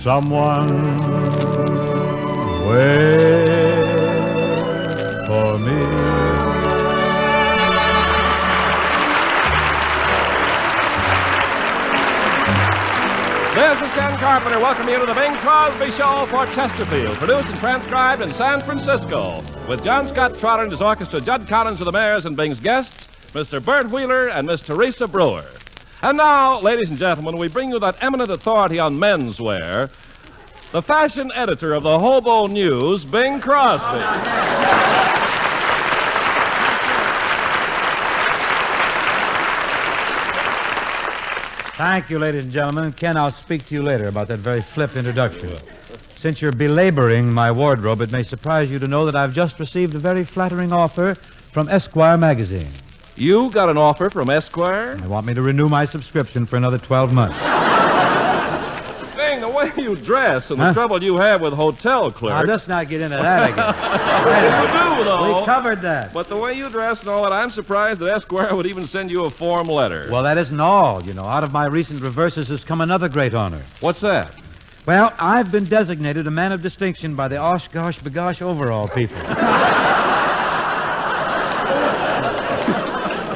someone wait for me. This is Ken Carpenter welcoming you to the Bing Crosby Show for Chesterfield, produced and transcribed in San Francisco, with John Scott Trotter and his orchestra, Judd Collins of the Mayors and Bing's guests, Mr. Bert Wheeler and Miss Teresa Brewer. And now, ladies and gentlemen, we bring you that eminent authority on menswear, the fashion editor of the Hobo News, Bing Crosby. Thank you, ladies and gentlemen. Ken, I'll speak to you later about that very flip introduction. Since you're belaboring my wardrobe, it may surprise you to know that I've just received a very flattering offer from Esquire magazine. You got an offer from Esquire? They want me to renew my subscription for another 12 months. Bing, the way you dress and the trouble you have with hotel clerks. I'll just not get into that again. You do, though. We covered that. But the way you dress and all that, I'm surprised that Esquire would even send you a form letter. Well, that isn't all. You know, out of my recent reverses has come another great honor. What's that? Well, I've been designated a man of distinction by the Oshkosh Bagosh overall people.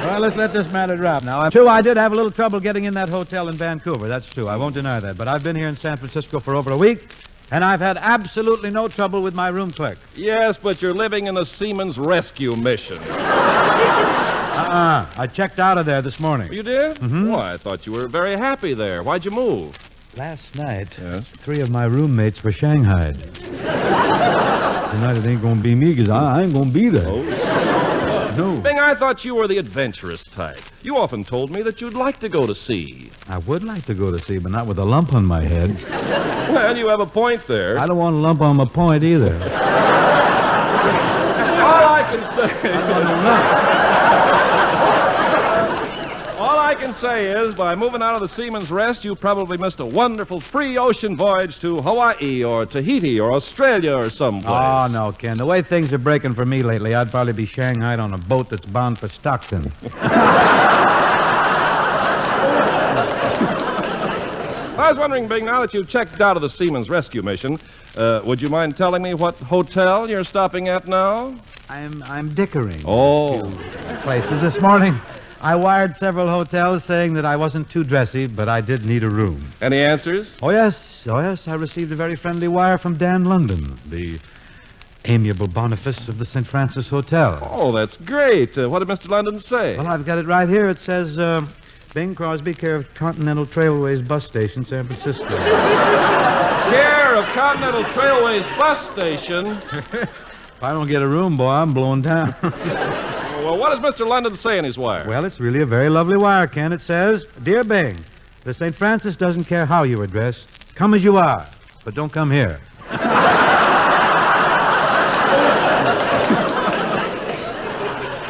Well, let's let this matter drop now. True, I did have a little trouble getting in that hotel in Vancouver. That's true. I won't deny that. But I've been here in San Francisco for over a week, and I've had absolutely no trouble with my room clerk. Yes, but you're living in a Seamen's Rescue Mission. I checked out of there this morning. You did? Mm-hmm. Well, I thought you were very happy there. Why'd you move? Last night, Yes? 3 of my roommates were shanghaied. Tonight it ain't gonna be me, because I ain't gonna be there. Oh. No. Bing, I thought you were the adventurous type. You often told me that you'd like to go to sea. I would like to go to sea, but not with a lump on my head. Well, you have a point there. I don't want a lump on my point either. All I can say... All I can say is, by moving out of the Seaman's Rest, you probably missed a wonderful free ocean voyage to Hawaii or Tahiti or Australia or someplace. Oh, no, Ken. The way things are breaking for me lately, I'd probably be shanghaied on a boat that's bound for Stockton. I was wondering, Bing, now that you've checked out of the Seaman's Rescue Mission, would you mind telling me what hotel you're stopping at now? I'm dickering. Oh. Places this morning. I wired several hotels saying that I wasn't too dressy, but I did need a room. Any answers? Oh, yes. I received a very friendly wire from Dan London, the amiable Boniface of the St. Francis Hotel. Oh, that's great. What did Mr. London say? Well, I've got it right here. It says, Bing Crosby, care of Continental Trailways Bus Station, San Francisco. Care of Continental Trailways Bus Station. If I don't get a room, boy, I'm blowing down. Well, what does Mr. London say in his wire? Well, it's really a very lovely wire, Ken. It says, Dear Bing, the St. Francis doesn't care how you are dressed. Come as you are, but don't come here.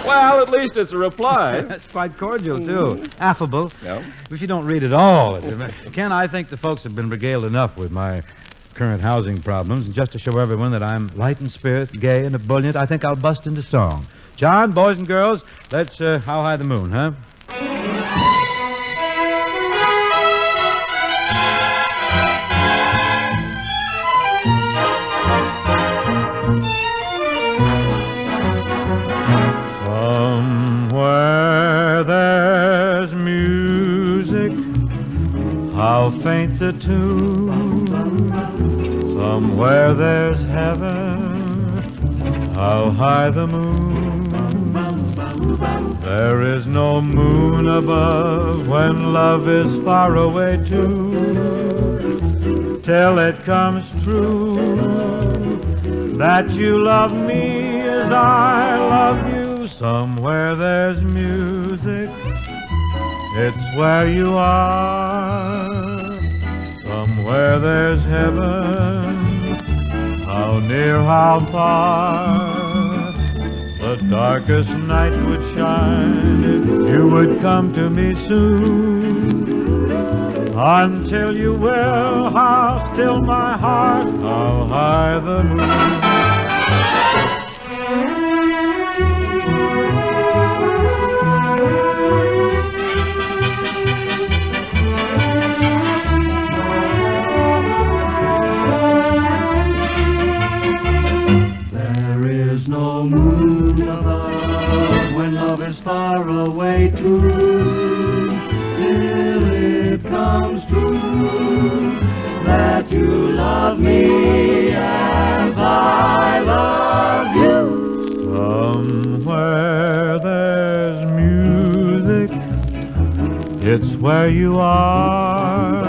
Well, at least it's a reply. That's quite cordial, too. Affable. Yeah. If you don't read it all. Ken, I think the folks have been regaled enough with my current housing problems. And just to show everyone that I'm light in spirit, gay, and ebullient, I think I'll bust into song. John, boys and girls, let's How High the Moon, huh? Somewhere there's music, how faint the tune. Somewhere there's heaven, how high the moon. There is no moon above when love is far away too, till it comes true that you love me as I love you. Somewhere there's music, it's where you are. Somewhere there's heaven, how near, how far. The darkest night would shine if you would come to me soon. Until you will, how still my heart, how high the moon. be true till it comes true that you love me as I love you. Somewhere there's music, it's where you are.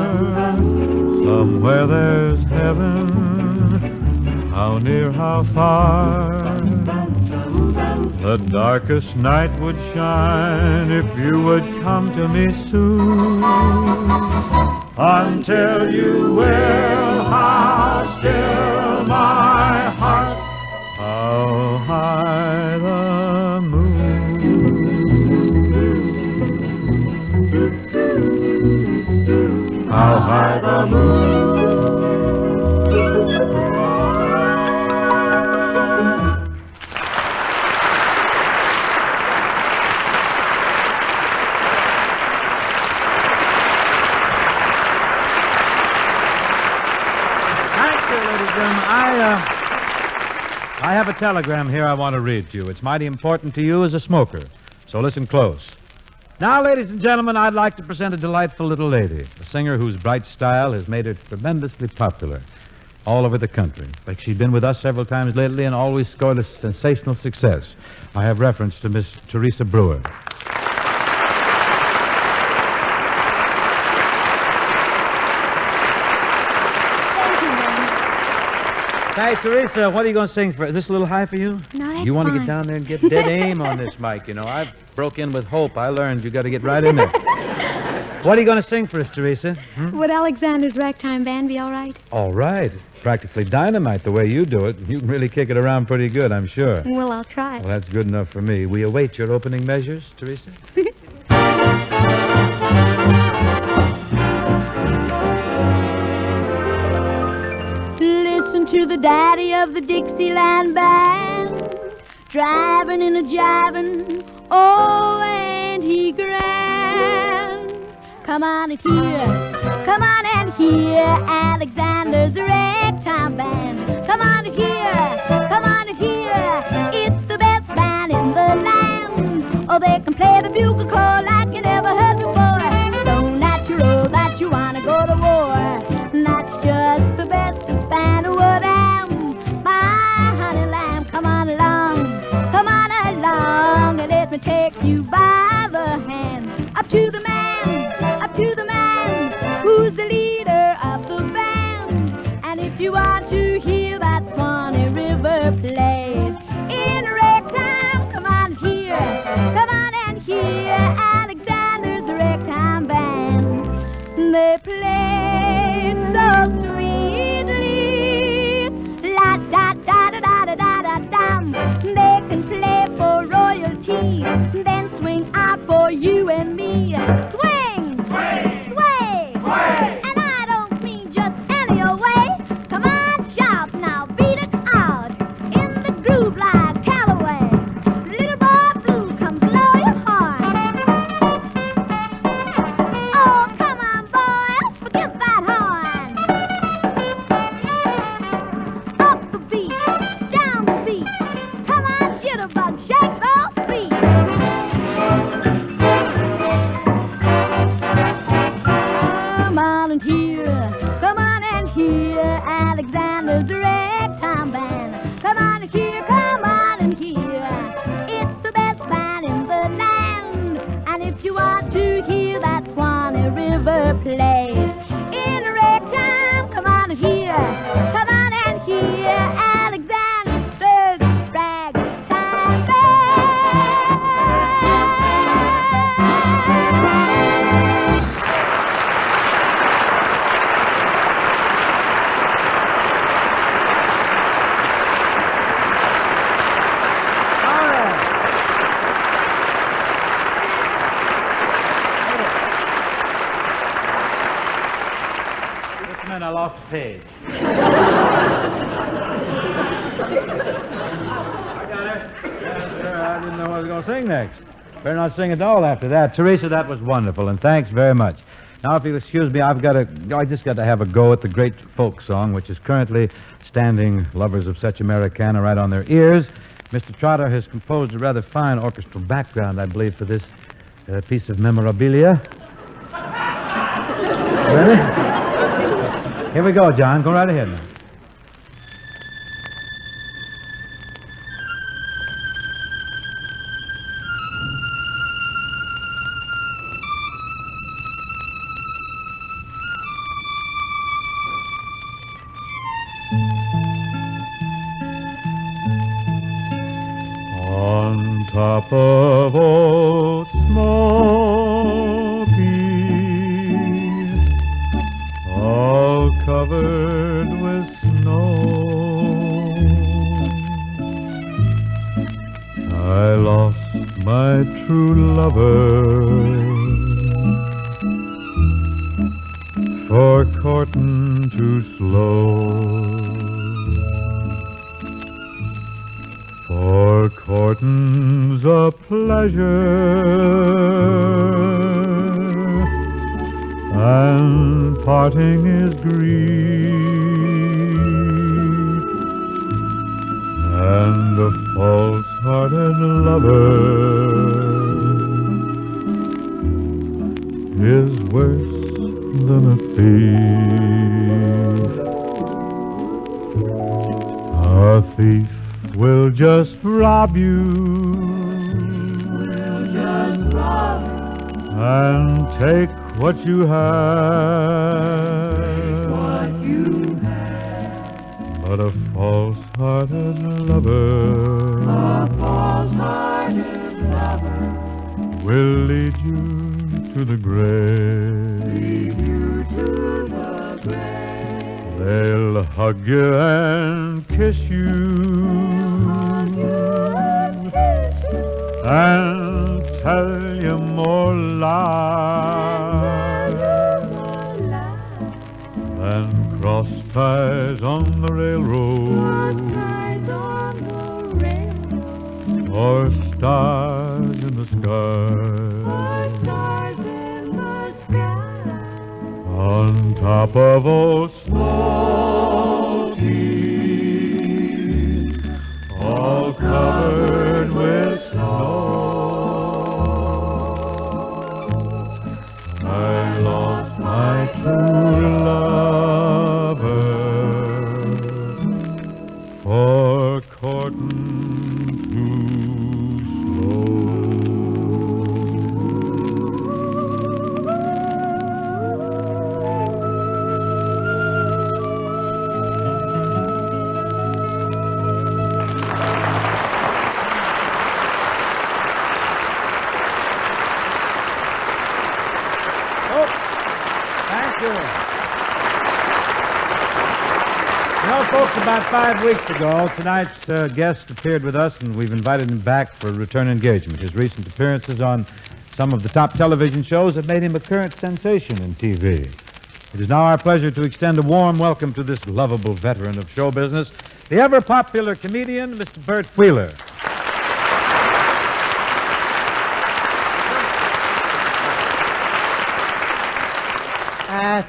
Somewhere there's heaven, how near, how far. The darkest night would shine if you would come to me soon. Until you will, how still my heart, how high the moon, how high the moon. I have a telegram here I want to read to you. It's mighty important to you as a smoker, so listen close. Now, ladies and gentlemen, I'd like to present a delightful little lady, a singer whose bright style has made her tremendously popular all over the country. In fact, she's been with us several times lately and always scored a sensational success. I have reference to Miss Teresa Brewer. Hey, Teresa, what are you going to sing for? Is this a little high for you? No, that's You want to fine. get down there and get dead aim on this mic, you know. I broke in with hope. I learned you got to get right in there. What are you going to sing for us, Teresa? Would Alexander's Ragtime Band be all right? All right. Practically dynamite the way you do it. You can really kick it around pretty good, I'm sure. Well, I'll try. Well, that's good enough for me. We await your opening measures, Teresa. Listen to the daddy of the Dixieland Band, driving in a jiving, oh, and he grand. Come on and hear Alexander's Ragtime Band. Come on and hear, it's the best band in the land. Oh, they can play the bugle call like you never heard before. So natural that you want to go to war. That's just the bestest band of what am. My honey lamb, come on along, and let me take you by the hand. Up to the man, who's the leader of the band. And if you want to hear that Swanee River play in ragtime, come on and hear Alexander's Ragtime Band. They play so sweetly, la da da da da da da da dum. They can play for royalty, then swing out for you and me. Swing, sway, and I don't mean just any old way. Come on, shout now, beat it out in the groove like Callaway. Little boy blue, come blow your horn. Oh, come on, boys, forget that horn. Up the beat, down the beat. Come on, jitterbug, shake those feet. Come on and hear Alexander's Ragtime Band. Come on and hear, it's the best band in the land. And if you want to hear that Swanee River play in ragtime, come on and hear Alexander's Ragtime Band. Just a minute, I lost a page. I got it. Yes, sir. I didn't know what I was going to sing next. Better not sing at all after that. Teresa, that was wonderful, and thanks very much. Now, if you'll excuse me, I just got to have a go at the great folk song, which is currently standing lovers of such Americana right on their ears. Mr. Trotter has composed a rather fine orchestral background, I believe, for this a piece of memorabilia. Ready? Here we go, John. Go right ahead now. On top of old Smoky, all covered with snow, I lost my true lover for courting too slow. For courting's a pleasure, and parting is grief, and a false-hearted lover is worse than a thief. A thief will just rob you, and take what you have. But a false-hearted lover, will lead you to the grave. They'll hug you and kiss you, and tell you more lies than cross ties on the railroad, or stars in the sky. On top of old Smoky, all covered with snow, I lost my true lover for courting too slow. Well, folks, about 5 weeks ago, tonight's guest appeared with us, and we've invited him back for a return engagement. His recent appearances on some of the top television shows have made him a current sensation in TV. It is now our pleasure to extend a warm welcome to this lovable veteran of show business, the ever-popular comedian, Mr. Bert Wheeler.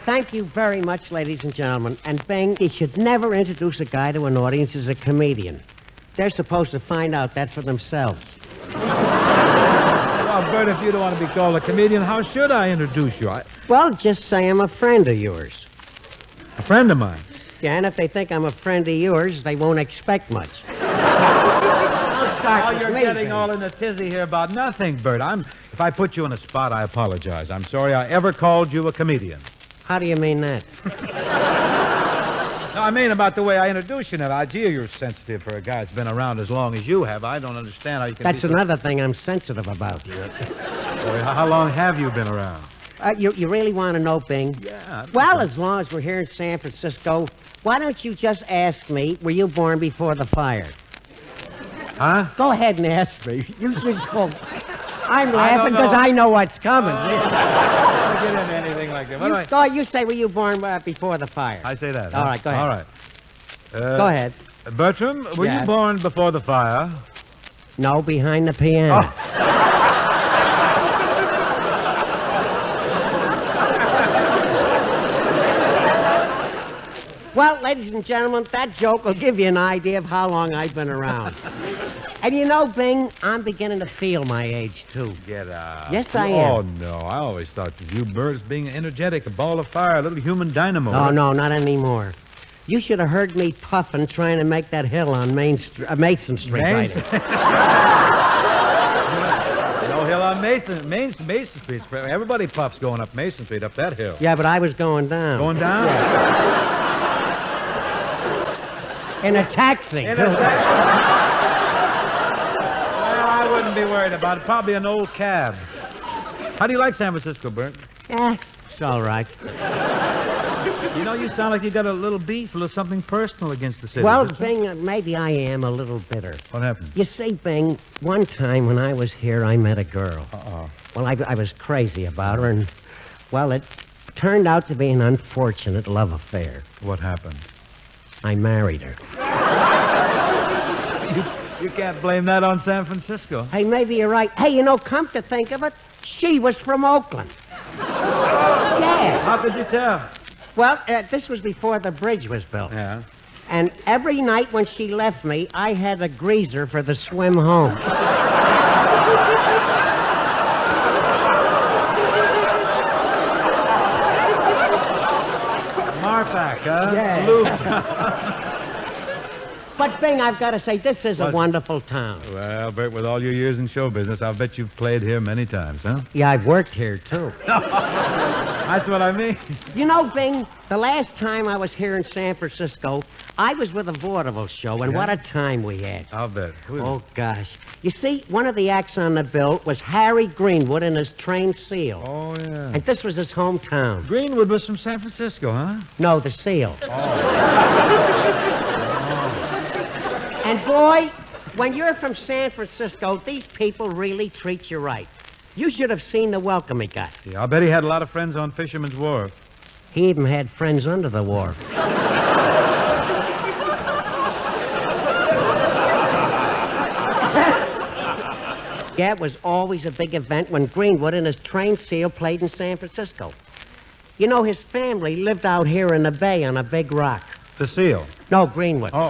Thank you very much, ladies and gentlemen. And Bing, you should never introduce a guy to an audience as a comedian. They're supposed to find out that for themselves. Well, Bert, if you don't want to be called a comedian, how should I introduce you? Well, just say I'm a friend of yours. A friend of mine. Yeah, and if they think I'm a friend of yours, they won't expect much. Oh, you're getting all in a tizzy here about nothing, Bert. If I put you on a spot, I apologize. I'm sorry I ever called you a comedian. How do you mean that? No, I mean about the way I introduce you now. Gee, you're sensitive for a guy that's been around as long as you have. I don't understand how you can That's another thing I'm sensitive about. How long have you been around? You really want to know, Bing? Yeah. Well, as long as we're here in San Francisco, why don't you just ask me, were you born before the fire? Huh? Go ahead and ask me. You should go. I'm laughing because I know what's coming. I don't get into anything like that. You say, were you born before the fire? I say that. All right, go ahead. All right. Go ahead. Bertram, were you born before the fire? No, behind the piano. Oh. Well, ladies and gentlemen, that joke will give you an idea of how long I've been around. And you know, Bing, I'm beginning to feel my age, too. Get out. Yes, I am. Oh, no. I always thought of you, Bert, as being energetic, a ball of fire, a little human dynamo. Oh, no, not anymore. You should have heard me puffing trying to make that hill on Mason Street. Main Right? Street. No hill on Mason Street. Everybody puffs going up Mason Street, up that hill. Yeah, but I was going down. Going down? Yeah. In a taxi. Well, I wouldn't be worried about it. Probably an old cab. How do you like San Francisco, Bert? It's all right. You know, you sound like you got a little beef, a little something personal against the city. Well, don't you? Bing, maybe I am a little bitter. What happened? You see, Bing, one time when I was here, I met a girl. Uh-oh. Well, I was crazy about her, and, well, it turned out to be an unfortunate love affair. What happened? I married her. You can't blame that on San Francisco. Hey, maybe you're right. Hey, you know, come to think of it, she was from Oakland. Yeah. How could you tell? Well, this was before the bridge was built. Yeah. And every night when she left me, I had a greaser for the swim home. Marpac, huh? Yeah. Lube. But, Bing, I've got to say, this is a wonderful town. Well, Bert, with all your years in show business, I'll bet you've played here many times, huh? Yeah, I've worked here, too. That's what I mean. You know, Bing, the last time I was here in San Francisco, I was with a vaudeville show, and Yeah? what a time we had. I'll bet. Who is Oh, gosh. You see, one of the acts on the bill was Harry Greenwood and his trained seal. it? Oh, yeah. And this was his hometown. Greenwood was from San Francisco, huh? No, the seal. And, boy, when you're from San Francisco, these people really treat you right. You should have seen the welcome he got. Yeah, I'll bet he had a lot of friends on Fisherman's Wharf. He even had friends under the wharf. Yeah, it was always a big event when Greenwood and his trained seal played in San Francisco. You know, his family lived out here in the bay on a big rock. The seal. No, Greenwood. Oh.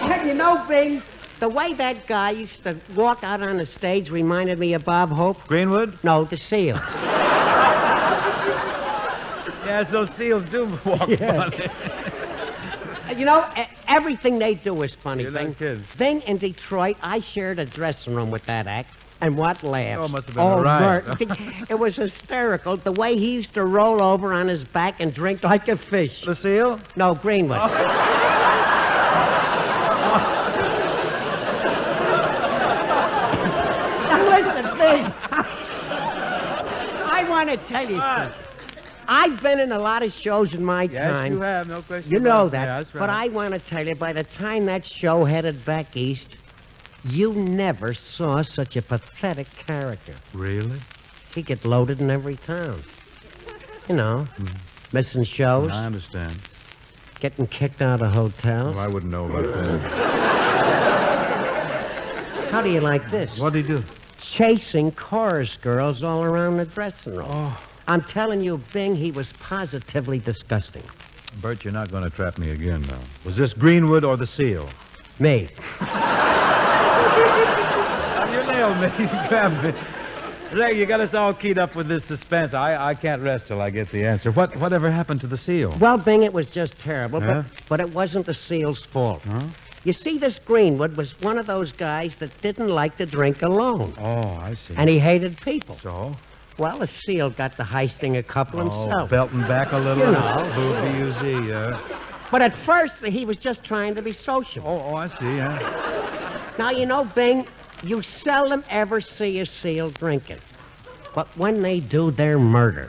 And you know, Bing, the way that guy used to walk out on the stage reminded me of Bob Hope. Greenwood? No, the seal. Yes, those seals do walk funny. You know, everything they do is funny, You're Bing. not kidding. Bing, in Detroit, I shared a dressing room with that act. And what laughs. Oh, must have been a riot. Bert, it was hysterical, the way he used to roll over on his back and drink like a fish. The seal? No, Greenwood. Now, listen, Bing. I want to tell you something. I've been in a lot of shows in my Yes, time. you have, no question. You about know it. that. Yeah, that's right. But I want to tell you, by the time that show headed back east, you never saw such a pathetic character. Really? He'd get loaded in every town. You know, missing shows, I understand. getting kicked out of hotels. Well, I wouldn't know about that. How do you like this? What'd he do? Chasing chorus girls all around the dressing room. Oh. I'm telling you, Bing, he was positively disgusting. Bert, you're not going to trap me again, though. Was this Greenwood or the seal? Me. You nailed me. You grabbed me. Ray, you got us all keyed up with this suspense. I can't rest till I get the answer. Whatever happened to the seal? Well, Bing, it was just terrible, Huh? but it wasn't the seal's fault. Huh? You see, this Greenwood was one of those guys that didn't like to drink alone. Oh, I see. And he hated people. So? Well, the seal got to heisting a couple himself. Belting back a little. You know. B-U-Z, yeah. But at first, he was just trying to be sociable. Oh, I see, yeah. Now, you know, Bing, you seldom ever see a seal drinking. But when they do, they're murder.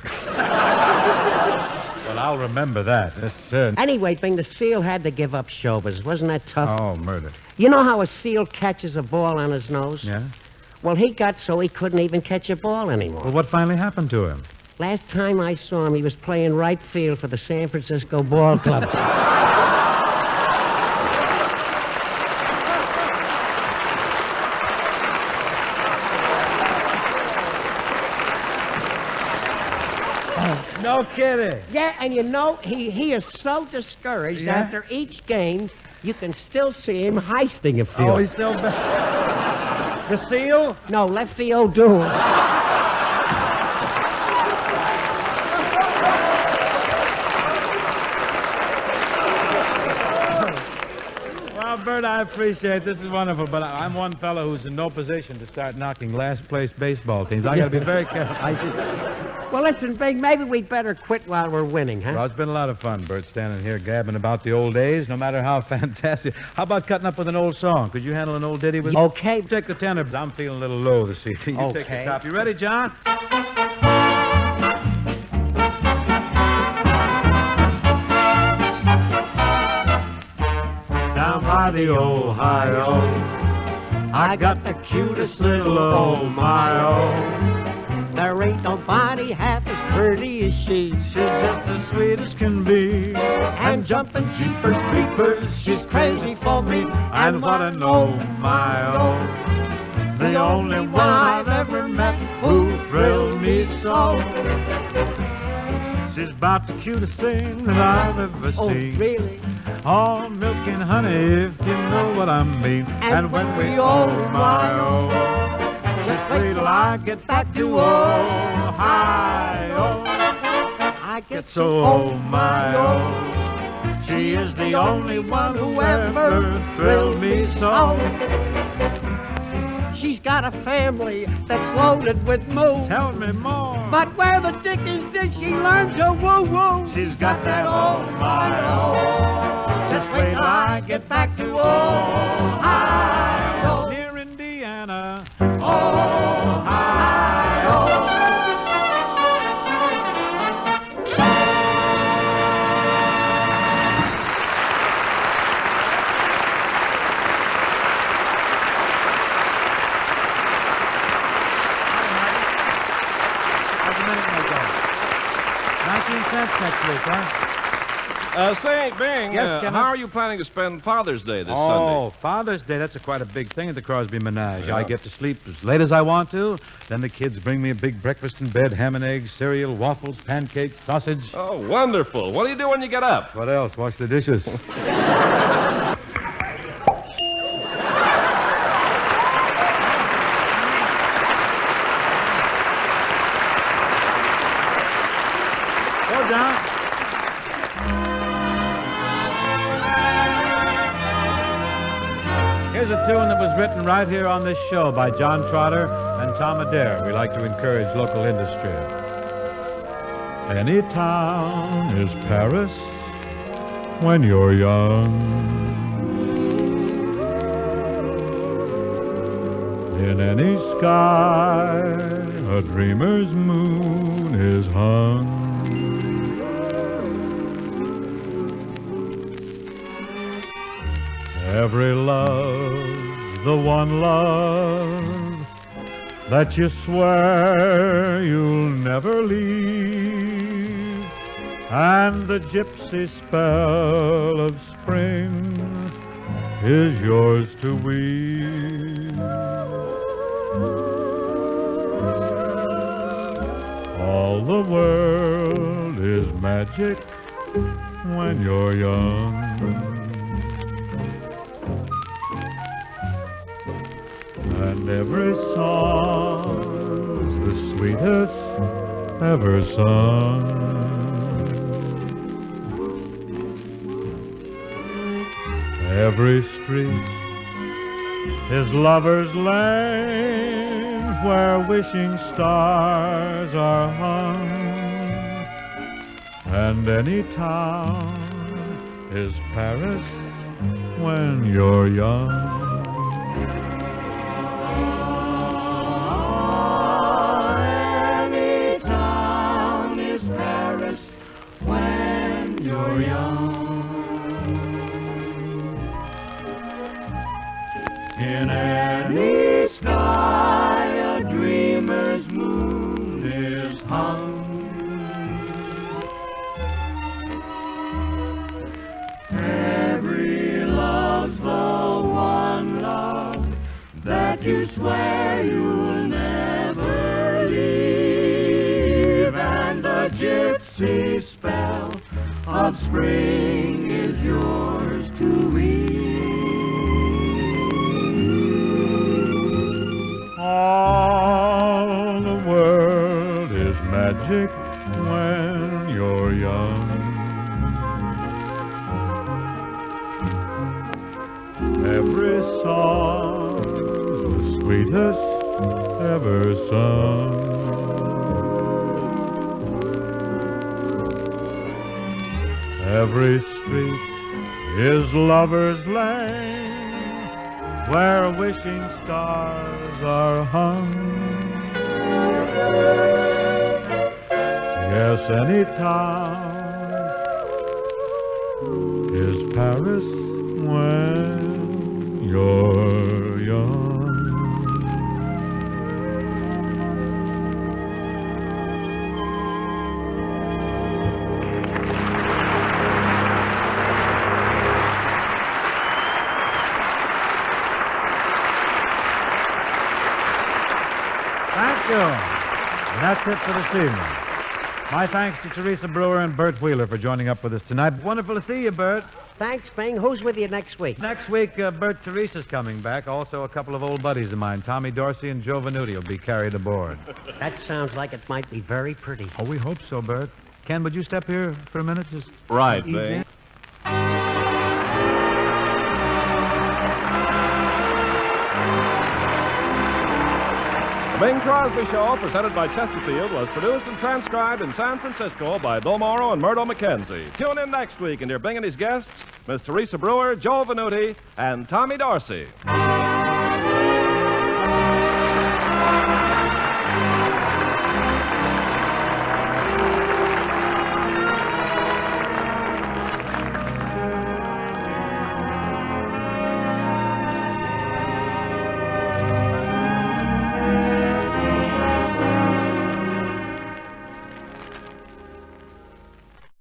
Well, I'll remember that. Yes, sir. Anyway, Bing, the seal had to give up showbiz. Wasn't that tough? Oh, murder. You know how a seal catches a ball on his nose? Yeah? Well, he got so he couldn't even catch a ball anymore. Well, what finally happened to him? Last time I saw him, he was playing right field for the San Francisco Ball Club. No, No kidding. Yeah, and you know, he is so discouraged Yeah? after each game, you can still see him heisting a few. Oh, he's still back. The seal? No, Lefty O'Doul. Well, Bert, I appreciate it. This is wonderful, but I'm one fellow who's in no position to start knocking last-place baseball teams. I got to be very careful. Well, listen, Bing, maybe we'd better quit while we're winning, huh? Well, it's been a lot of fun, Bert, standing here gabbing about the old days, no matter how fantastic. How about cutting up with an old song? Could you handle an old ditty with me? Okay. Take the tenor. I'm feeling a little low this evening. You take the Okay. top. You ready, John? Down by the Ohio, I got the cutest little Ohio. There ain't nobody half as pretty as she. She's just as sweet as can be. And jumping jeepers creepers, she's crazy for me. And what an Ohio. The only one I've ever met who thrilled me so. She's about the cutest thing that I've ever Oh, seen. really? All milk and honey, if you know what I mean. And when we oh my oh, just wait till I get back to Ohio. I get So oh my oh, she is the only one who ever thrilled me so. She's got a family that's loaded with moves. Tell me more. But where the dickens did she learn to woo-woo? She's got that oh my oh. Just wait till I get back to Ohio. Near Indiana. Ohio. How's the minute make out? 19 cents next week, huh? Say, Bing, Yes, Kenneth? how are you planning to spend Father's Day this Oh, Sunday? Father's Day, that's quite a big thing at the Crosby Menage. Yeah. I get to sleep as late as I want to. Then the kids bring me a big breakfast in bed, ham and eggs, cereal, waffles, pancakes, sausage. Oh, wonderful. What do you do when you get up? What else? Wash the dishes. Go, John. Here's a tune that was written right here on this show by John Trotter and Tom Adair. We like to encourage local industry. Any town is Paris when you're young. In any sky, a dreamer's moon is hung. Every love, the one love that you swear you'll never leave, and the gypsy spell of spring is yours to weave. All the world is magic when you're young. And every song's the sweetest ever sung. Every street is lover's lane where wishing stars are hung. And any town is Paris when you're young. In any sky, a dreamer's moon is hung. Every love's the one love that you swear you'll never leave, and the gypsy of spring is yours to eat. All the world is magic when you're young. Every song's the sweetest ever sung. Every street is lover's lane, where wishing stars are hung. Yes, any town is Paris when you're young. Thank you. And that's it for this evening. My thanks to Teresa Brewer and Bert Wheeler for joining up with us tonight. Wonderful to see you, Bert. Thanks, Bing. Who's with you next week? Next week, Bert, Teresa's coming back. Also, a couple of old buddies of mine, Tommy Dorsey and Joe Venuti, will be carried aboard. That sounds like it might be very pretty. Oh, we hope so, Bert. Ken, would you step here for a minute? Just Right, ease Bing. in? The Bing Crosby Show, presented by Chesterfield, was produced and transcribed in San Francisco by Bill Morrow and Murdo McKenzie. Tune in next week and hear Bing and his guests, Miss Teresa Brewer, Joe Venuti, and Tommy Dorsey.